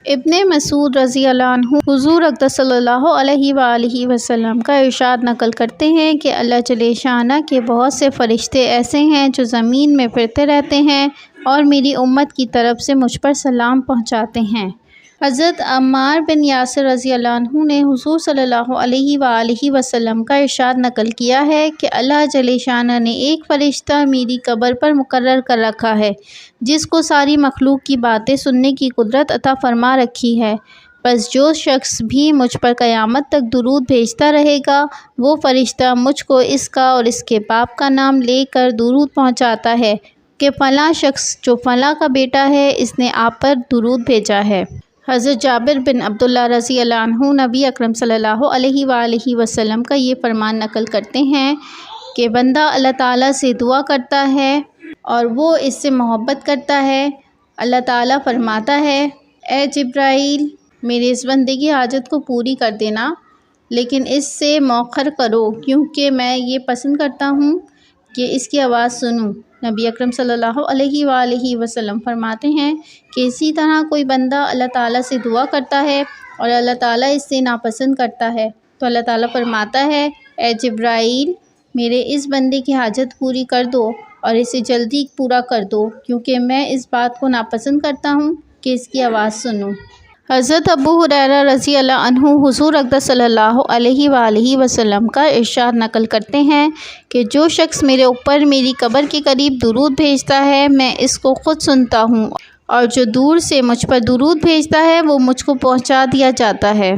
ابن مسعود رضی اللہ عنہ حضور اقدس صلی اللہ علیہ وآلہ وسلم کا ارشاد نقل کرتے ہیں کہ اللہ جل شانہ کے بہت سے فرشتے ایسے ہیں جو زمین میں پھرتے رہتے ہیں اور میری امت کی طرف سے مجھ پر سلام پہنچاتے ہیں۔ حضرت عمار بن یاسر رضی اللہ عنہ نے حضور صلی اللہ علیہ وآلہ وسلم کا ارشاد نقل کیا ہے کہ اللہ جل شانہ نے ایک فرشتہ میری قبر پر مقرر کر رکھا ہے جس کو ساری مخلوق کی باتیں سننے کی قدرت عطا فرما رکھی ہے۔ بس جو شخص بھی مجھ پر قیامت تک درود بھیجتا رہے گا وہ فرشتہ مجھ کو اس کا اور اس کے باپ کا نام لے کر درود پہنچاتا ہے کہ فلاں شخص جو فلاں کا بیٹا ہے اس نے آپ پر درود بھیجا ہے۔ حضرت جابر بن عبداللہ رضی اللہ عنہ نبی اکرم صلی اللہ علیہ وآلہ وسلم کا یہ فرمان نقل کرتے ہیں کہ بندہ اللہ تعالیٰ سے دعا کرتا ہے اور وہ اس سے محبت کرتا ہے۔ اللہ تعالیٰ فرماتا ہے اے جبرائیل میرے اس بندے کی حاجت کو پوری کر دینا لیکن اس سے مؤخر کرو کیونکہ میں یہ پسند کرتا ہوں کہ اس کی آواز سنوں۔ نبی اکرم صلی اللہ علیہ وآلہ وسلم فرماتے ہیں کہ اسی طرح کوئی بندہ اللہ تعالیٰ سے دعا کرتا ہے اور اللہ تعالیٰ اس سے ناپسند کرتا ہے تو اللہ تعالیٰ فرماتا ہے اے جبرائیل میرے اس بندے کی حاجت پوری کر دو اور اسے جلدی پورا کر دو کیونکہ میں اس بات کو ناپسند کرتا ہوں کہ اس کی آواز سنوں۔ حضرت ابو ہریرہ رضی اللہ عنہ حضور اقدس صلی اللہ علیہ وآلہ وسلم کا ارشاد نقل کرتے ہیں کہ جو شخص میرے اوپر میری قبر کے قریب درود بھیجتا ہے میں اس کو خود سنتا ہوں اور جو دور سے مجھ پر درود بھیجتا ہے وہ مجھ کو پہنچا دیا جاتا ہے۔